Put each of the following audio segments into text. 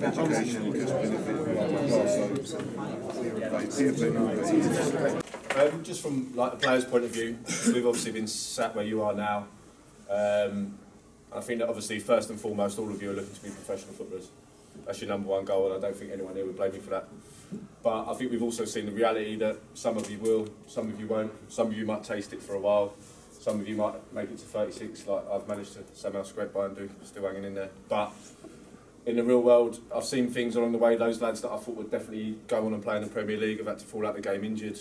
Education because just from like the players' point of view, we've obviously been sat where you are now. I think that obviously first and foremost, all of you are looking to be professional footballers. That's your number one goal, and I don't think anyone here would blame you for that. But I think we've also seen the reality that some of you will, some of you won't. Some of you might taste it for a while. Some of you might make it to 36, like I've managed to somehow scrape by and do, still hanging in there. But in the real world, I've seen things along the way. Those lads that I thought would definitely go on and play in the Premier League have had to fall out the game injured.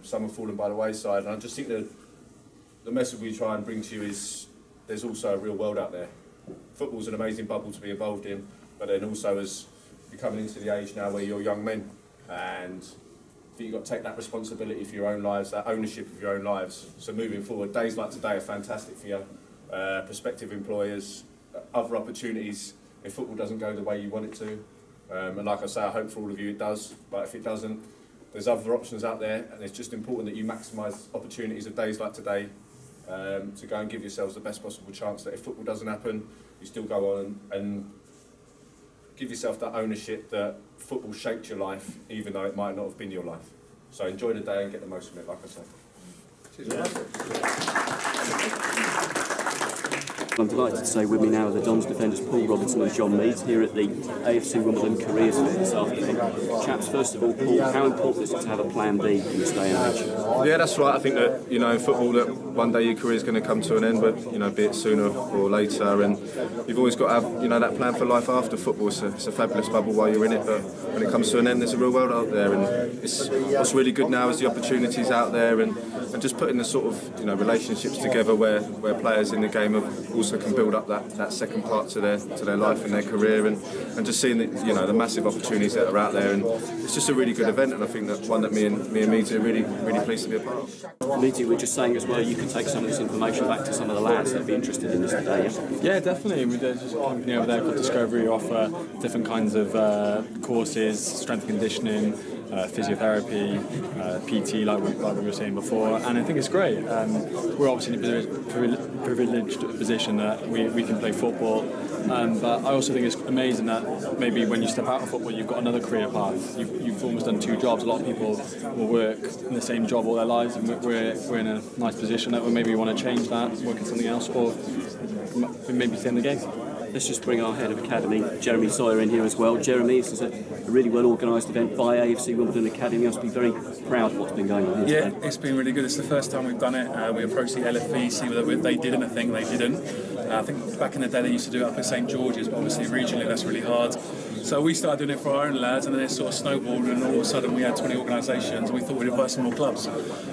Some have fallen by the wayside. And I just think that the message we try and bring to you is there's also a real world out there. Football's an amazing bubble to be involved in, but then also as you're coming into the age now where you're young men, and I think you've got to take that responsibility for your own lives, that ownership of your own lives. So moving forward, days like today are fantastic for you, prospective employers, other opportunities if football doesn't go the way you want it to. And like I say, I hope for all of you it does, but if it doesn't, there's other options out there, and it's just important that you maximise opportunities of days like today to go and give yourselves the best possible chance that if football doesn't happen, you still go on and give yourself that ownership that football shaped your life, even though it might not have been your life. So enjoy the day and get the most from it, like I said. I'm delighted to say with me now are the Dons defenders Paul Robinson and Jon Meades here at the AFC Wimbledon Careers Fair this afternoon. Chaps, first of all, Paul, how important is it to have a plan B in this day and age? Yeah, that's right. I think that, you know, in football that one day your career is going to come to an end, but, you know, be it sooner or later, and you've always got to have, you know, that plan for life after football. It's a fabulous bubble while you're in it, but when it comes to an end, there's a real world out there, and what's really good now is the opportunities out there, and just putting the sort of, you know, relationships together where players in the game have also can build up that second part to their life and their career, and just seeing the, you know, the massive opportunities that are out there, and it's just a really good event, and I think that one that me and Meades are really pleased to be a part of. Meades, we were just saying as well, you could take some of this information back to some of the lads that'd be interested in this today. Yeah, definitely. There's just a company over there called Discovery offer different kinds of courses, strength conditioning, physiotherapy, PT, like we were saying before, and I think it's great. We're obviously in a privileged position that we can play football, but I also think it's amazing that maybe when you step out of football, you've got another career path. You've almost done two jobs. A lot of people will work in the same job all their lives, and we're in a nice position that we maybe want to change that, work in something else, or maybe stay in the game. Let's just bring our head of academy, Jeremy Sawyer, in here as well. Jeremy, this is a really well organised event by AFC Wimbledon Academy. You must be very proud of what's been going on here today. It's been really good. It's the first time we've done it. We approached the LFE, see whether they did anything. They didn't. I think back in the day they used to do it up at St George's, but obviously regionally that's really hard. So we started doing it for our own lads, and then it sort of snowballed, and all of a sudden we had 20 organisations, and we thought we'd invite some more clubs.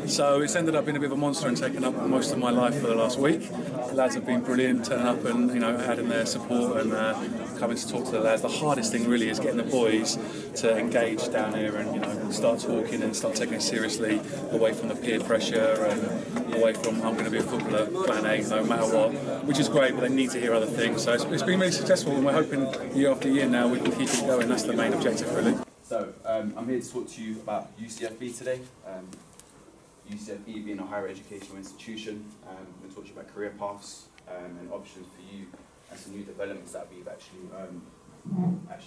So it's ended up being a bit of a monster and taken up most of my life for the last week. The lads have been brilliant, turning up and, you know, adding their support and coming to talk to the lads. The hardest thing really is getting the boys to engage down here and, you know, start talking and start taking it seriously, away from the peer pressure and away from I'm going to be a footballer, plan A, no matter what, which is great, but they need to hear other things. So it's been really successful, and we're hoping year after year now we can keep it going. That's the main objective, really. So I'm here to talk to you about UCFB today. UCFB being a higher educational institution. I'm going to talk to you about career paths and options for you and some new developments that we've actually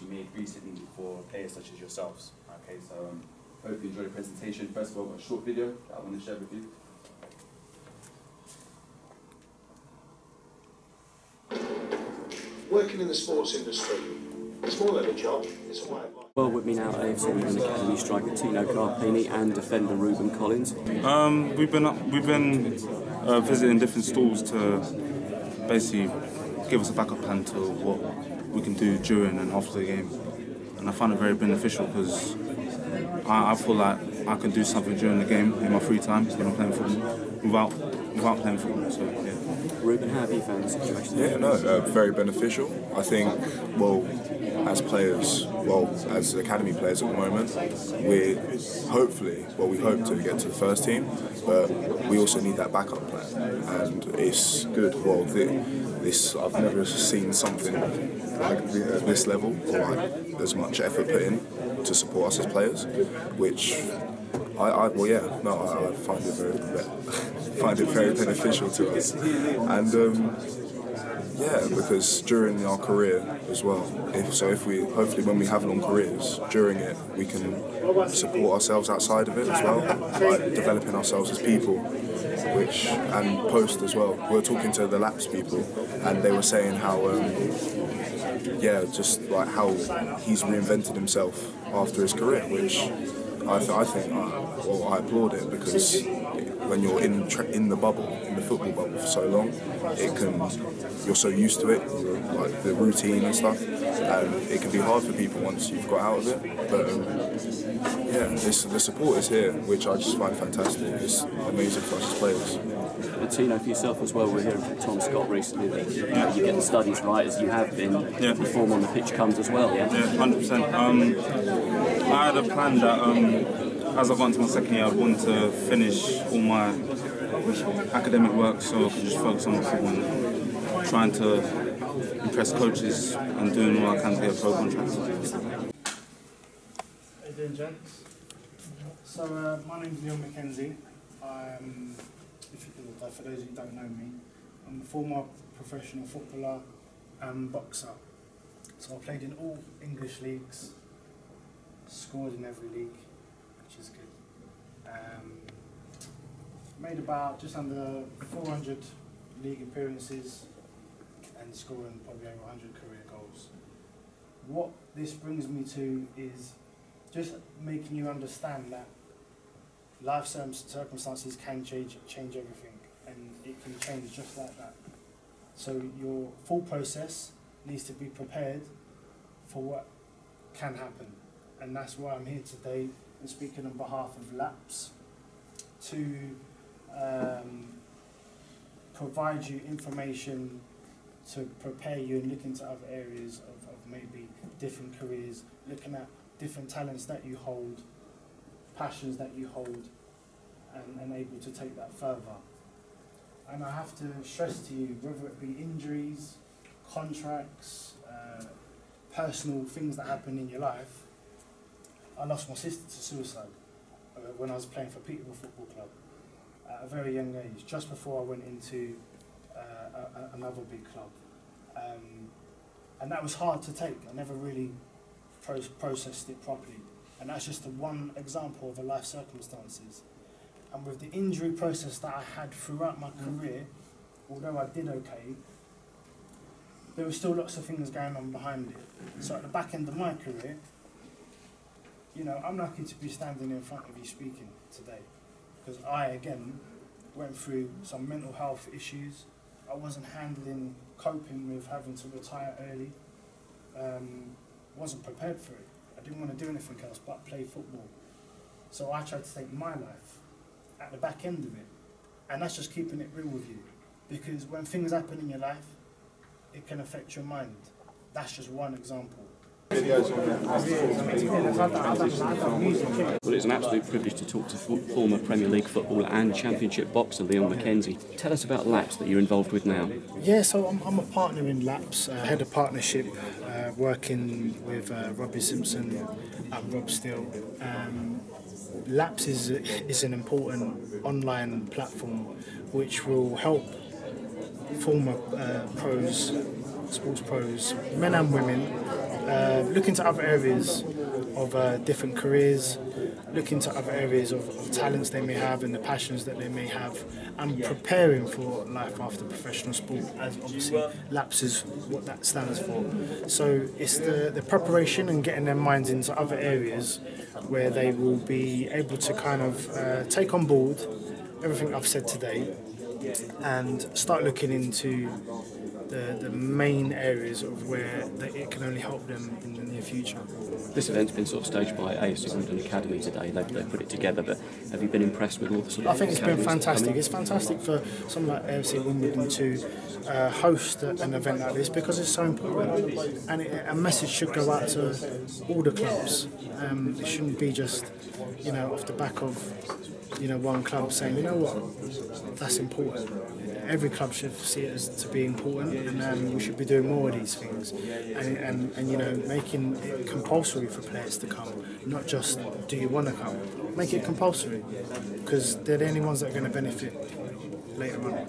made recently for players such as yourselves. Okay, so hope you enjoy the presentation. First of all, I've got a short video that I want to share with you. Working in the sports industry, it's more than a job, it's a way of life. Well, with me now, AFC Wimbledon Academy striker Tino Carpini and defender Ruben Collins. We've been visiting different stalls to basically give us a backup plan to what we can do during and after the game, and I found it very beneficial because I feel like I can do something during the game in my free time when I'm playing football without playing football. So yeah. Ruben, how have you found the situation? Yeah, no, very beneficial. I think, well, as players, as academy players at the moment, we hope to get to the first team, but we also need that backup plan, and it's good. Well, I've never seen something like this level, or like as much effort put in to support us as players, which I find it very beneficial to us, and Yeah, because during our career as well, hopefully when we have long careers, during it we can support ourselves outside of it as well, like developing ourselves as people, and post as well. We were talking to the Laps people, and they were saying how, just like how he's reinvented himself after his career, which I applaud it, because when you're in the bubble, in the football bubble for so long, you're so used to it, like the routine and stuff, and it can be hard for people once you've got out of it. But the support is here, which I just find fantastic. It's amazing for us as players. And Tino, for yourself as well, we're hearing from Tom Scott recently that you get the studies right as you have been. Yeah. The form on the pitch comes as well, yeah? Yeah, 100%. I had a plan that as I got into my second year, I wanted to finish all my academic work so I could just focus on football and trying to impress coaches and doing all I can to get a pro contract. How you doing, gents? So my name's Jon McKenzie. For those who don't know me, I'm a former professional footballer and boxer. So I played in all English leagues, scored in every league, which is good. Made about just under 400 league appearances and scoring probably over 100 career goals. What this brings me to is just making you understand that life circumstances can change everything, and it can change just like that. So your full process needs to be prepared for what can happen, and that's why I'm here today and speaking on behalf of Laps to provide you information to prepare you and look into other areas of maybe different careers, looking at different talents that you hold, passions that you hold, and able to take that further. And I have to stress to you, whether it be injuries, contracts, personal things that happen in your life. I lost my sister to suicide when I was playing for Peterborough Football Club at a very young age, just before I went into another big club. And that was hard to take. I never really processed it properly. And that's just one example of a life circumstances. And with the injury process that I had throughout my career, although I did okay, there were still lots of things going on behind it. So at the back end of my career, I'm lucky to be standing in front of you speaking today, because I, again, went through some mental health issues. I wasn't coping with having to retire early. Wasn't prepared for it. I didn't want to do anything else but play football. So I tried to take my life at the back end of it. And that's just keeping it real with you. Because when things happen in your life, it can affect your mind. That's just one example. Well, it's an absolute privilege to talk to former Premier League footballer and Championship boxer Jon McKenzie. Tell us about Laps that you're involved with now. Yeah, so I'm a partner in Laps, head of partnership, working with Robbie Simpson and Rob Steele. Laps is an important online platform which will help former pros, sports pros, men and women, look into other areas of different careers, look into other areas of talents they may have and the passions that they may have, and preparing for life after professional sport, as obviously Laps is what that stands for. So it's the preparation and getting their minds into other areas where they will be able to kind of take on board everything I've said today and start looking into the main areas of where it can only help them in the near future. This event's been sort of staged by AFC Wimbledon Academy today. They've put it together, but have you been impressed with all the sort of I think it's been fantastic. It's fantastic for someone like AFC Wimbledon to host an event like this, because it's so important, and a message should go out to all the clubs. It shouldn't be just off the back of one club saying, what, that's important. Every club should see it as to be important, and we should be doing more of these things, and making it compulsory for players to come, not just do you want to come. Make it compulsory, because they're the only ones that are going to benefit later on.